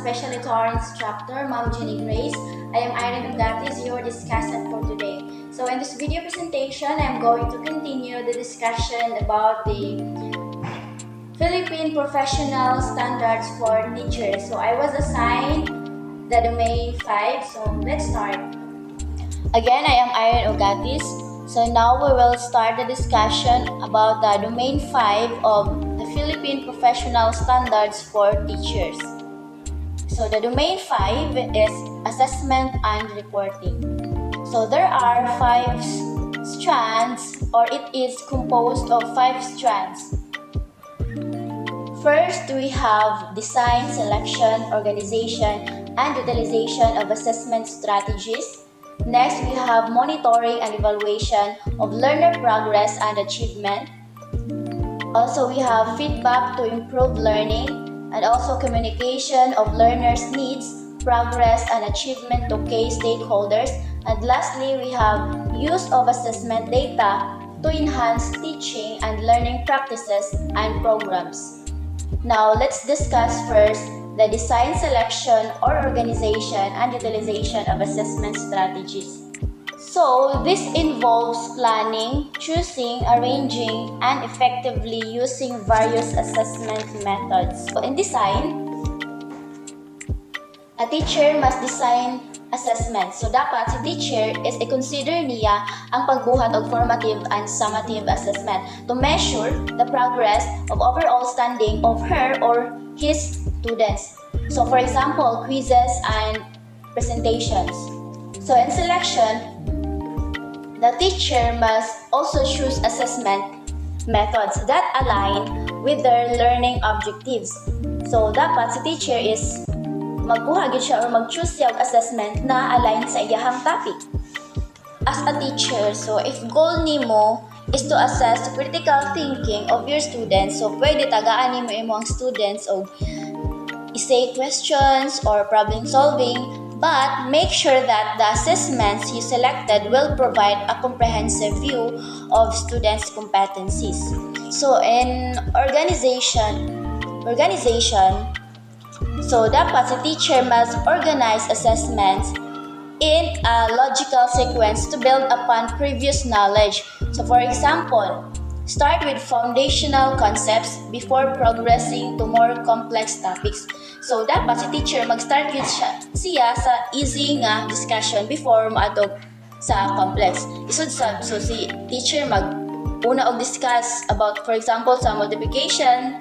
especially to our instructor, Ma'am Jenny Grace. I am Irene Ugatis, your discussant for today. So in this video presentation, I'm going to continue the discussion about the Philippine Professional Standards for Teachers. So I was assigned the domain 5, so let's start. Again, I am Irene Ugatis. So now we will start the discussion about the domain 5 of the Philippine Professional Standards for Teachers. So the domain 5 is assessment and reporting. So there are 5 strands, or it is composed of 5 strands. First, we have design, selection, organization, and utilization of assessment strategies. Next, we have monitoring and evaluation of learner progress and achievement. Also, we have feedback to improve learning, and also communication of learners' needs, progress, and achievement to key stakeholders. And lastly, we have use of assessment data to enhance teaching and learning practices and programs. Now, let's discuss first the design, selection, or organization and utilization of assessment strategies. So, this involves planning, choosing, arranging, and effectively using various assessment methods. So, in design, a teacher must design assessment. So, dapat si teacher is i-consider niya ang pagbuhat of formative and summative assessment to measure the progress of overall standing of her or his students. So, for example, quizzes and presentations. So, in selection, the teacher must also choose assessment methods that align with their learning objectives. So, dapat si teacher is magkuha gid siya or mag-choose siya og assessment na align sa iyahang topic. As a teacher, so if goal nimo is to assess critical thinking of your students, so pwede tagaan nimo imong students og essay questions or problem solving, but make sure that the assessments you selected will provide a comprehensive view of students' competencies. So in organization, so dapat si teacher must organize assessments in a logical sequence to build upon previous knowledge. So for example, start with foundational concepts before progressing to more complex topics. So dapat si teacher mag-start with siya sa easy nga discussion before maadog sa complex. Isod sab, so si teacher mag-una og discuss about, for example, sa multiplication,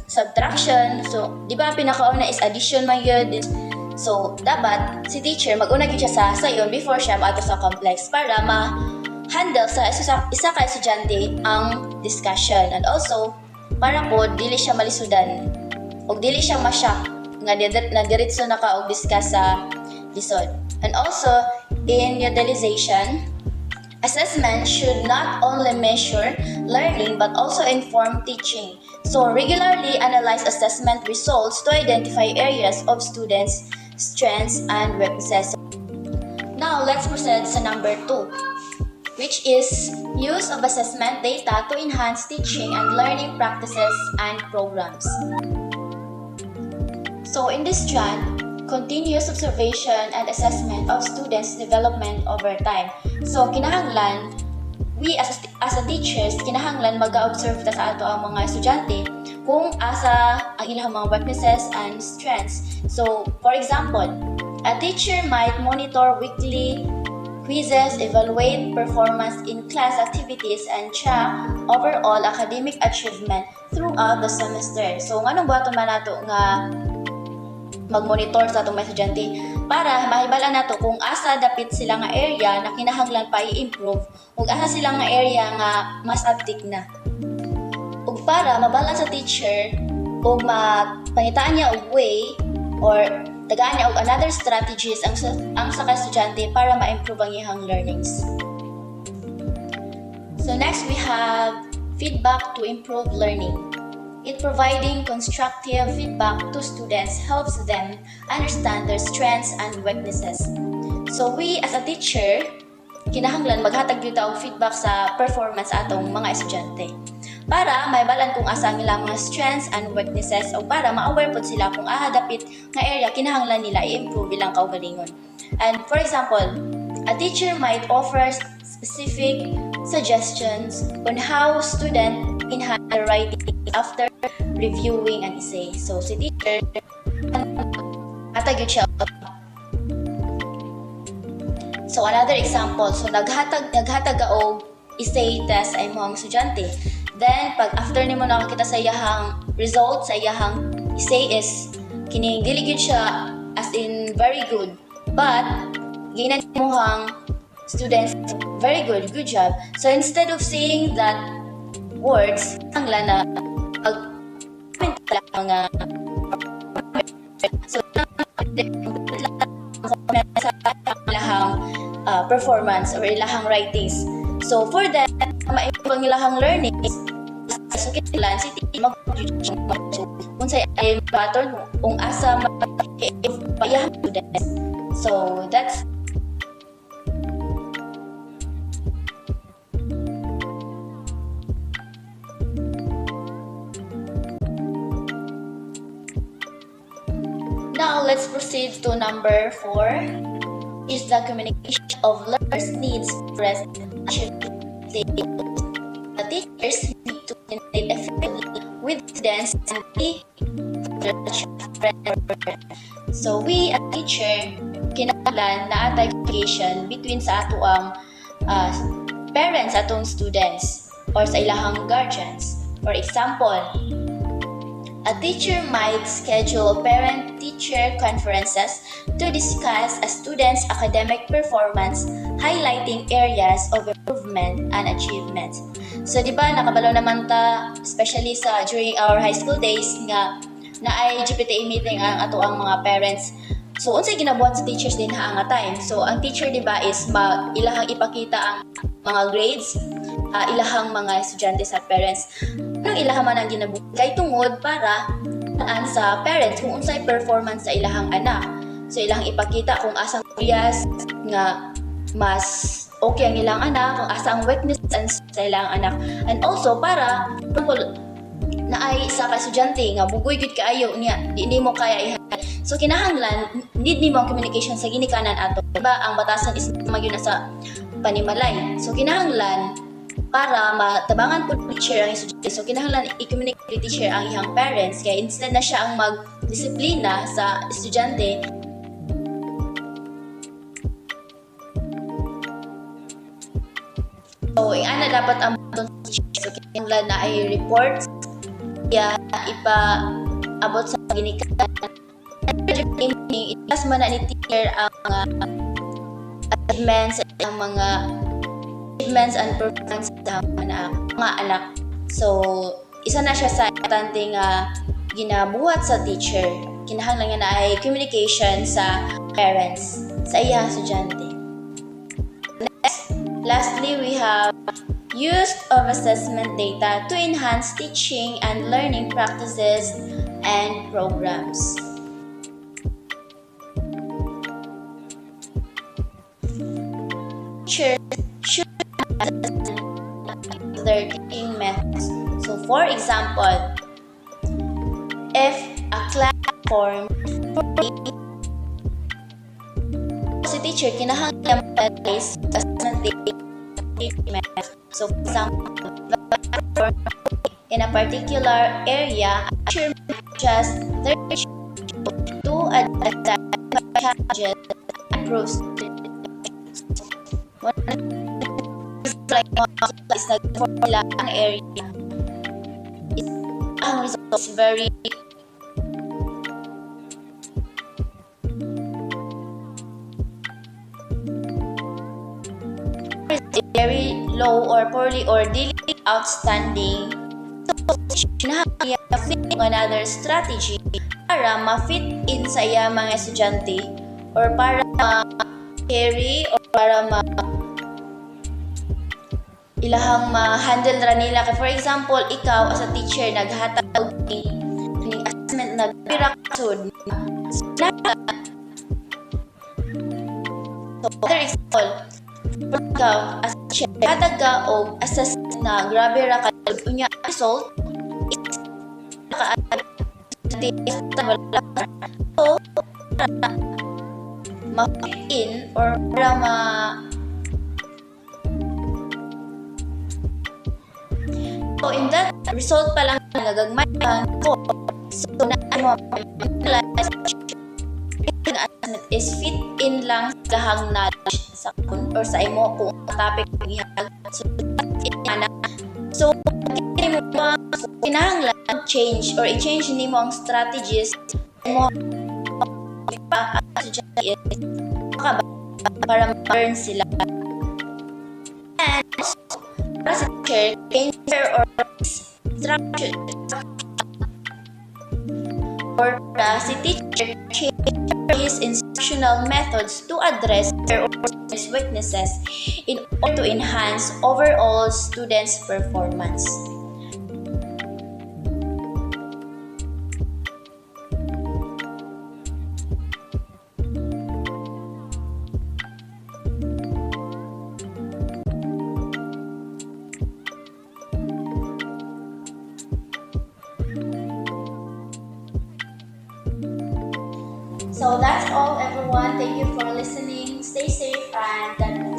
subtraction. So, di ba pinakauna is addition man yun. So, dapat si teacher mag-una gyud siya sa yun before siya maadto sa complex para ma-handle sa isa ka estudyante ang discussion. And also, para po dili siya malisudan o dili siya ma-shock nga diretso na ka og discuss sa lisod. And also, in utilization, assessment should not only measure learning but also inform teaching. So, regularly analyze assessment results to identify areas of students' strengths and weaknesses. Now, let's proceed sa number 2, which is use of assessment data to enhance teaching and learning practices and programs. So, in this strand, continuous observation and assessment of students' development over time. So, kinahanglan, we as a teachers, kinahanglan mag-observe ta sa ato ang mga estudyante kung asa ang ilang mga weaknesses and strengths. So, for example, a teacher might monitor weekly quizzes, evaluate performance in class activities, and track overall academic achievement throughout the semester. So, anong buhaton man nato nga mag-monitor sa atong mga estudyante para mahibala nato kung asa dapit sila nga area na kinahanglan pa i-improve ug asa sila nga area nga mas uptick na. Ug para mabala sa teacher ug mapangitaan niya og way or tagaan niya og another strategies ang sa ka-estudyante para ma-improve ang iyang learnings. So next we have feedback to improve learning. It providing constructive feedback to students helps them understand their strengths and weaknesses. So we as a teacher, kinahanglan maghatag gyud og feedback sa performance atong mga estudyante. para maibalan kung asa ang ilang mga strengths and weaknesses o para ma-aware po sila kung dapit nga area kinahanglan nila i-improve ilang kaugalingon. And for example, a teacher might offer specific suggestions on how student enhance their writing after reviewing an essay. So si teacher hatag siya. So another example, so naghatag ka og essay test ay mo ang estudyante. Then pag after nimo nakakita sa iyahang result sa iyahang essay is kining dili gyud siya as in very good, but ginan mo hang students very good job. So instead of saying that words ang lana pag mga so sa ilahang performance or ilahang writings. So for that, maibang ilahang learnings, so kinahanglan si teacher mag-judge kung sa ay pattern kung asa mag-payah students. So that's Now, let's proceed to number 4, is the communication of learners needs expressed. The teachers need to communicate effectively with students and be so we, as teacher, kinahanglan na atay communication between sa ato ang parents atong students or sa ilahang guardians. For example, a teacher might schedule parent-teacher conferences to discuss a student's academic performance, highlighting areas of improvement and achievements. So, di ba, nakabalo naman ta, especially during our high school days, nga na-ay GPTA meeting ang ato ang mga parents. So, unsay ginabuhat sa teachers din ha nga time. So, ang teacher, di ba, is ilahang ipakita ang mga grades, ilahang mga estudyante sa parents. Anong ilahang man ang ginabuhat kay tungod para sa parents kung unsay performance sa ilahang anak. So ilahang ipakita kung asang areas nga mas okay ang ilang anak, kung asa ang weakness sa ilang anak. And also para na ay sa estudyante nga bugoy gud kaayo niya, di mo kaya so kinahanglan need nimo ang communication sa ginikanan ato. Diba ang batasan is magyud na sa panimalay. So kinahanglan para matabangan po teacher ang estudyante. So, kinahanglan i-communicate with teacher ang iyang parents. Kaya instead na siya ang mag-disiplina sa estudyante, so, ana dapat ang teacher. So, kinahanglan na ay report kaya ipaabot sa ginikanan. Itas man na ni teacher ang achievements ang mga achievements and performance sa mga anak. So, isa na siya sa importante nga ginabuhat sa teacher. Kinahanglan nga na ay communication sa parents, sa iyang estudyante. Next, lastly, we have use of assessment data to enhance teaching and learning practices and programs. Teachers should their teaching methods. So, for example, if a class form si teacher kinahanglan mag-place assessment teaching methods. So, for example, in a particular area, a teacher just their to address challenges and improve like is nag-formula ang area. Ang results very low or poorly or really outstanding. So, fit another strategy para ma-fit in sa iya mga estudyante or para ma-carry or para ilahang ma-handle ra nila. For example, ikaw as a teacher naghatag ng assessment nagpirakasod. So, other example, ikaw as a teacher naghatag ka og assessment na grabe ra ka unya result ka so ma-in or para so in that result pa lang nagagmay lang so na mo is fit in lang sa lahang knowledge sa or sa imo kung topic gihag so kinahanglan change or i-change nimo ang strategies mo para ma-learn sila and para sa teacher change or structure or si teacher change his instructional methods to address their weaknesses in order to enhance overall students' performance. So that's all, everyone. Thank you for listening. Stay safe and God bless.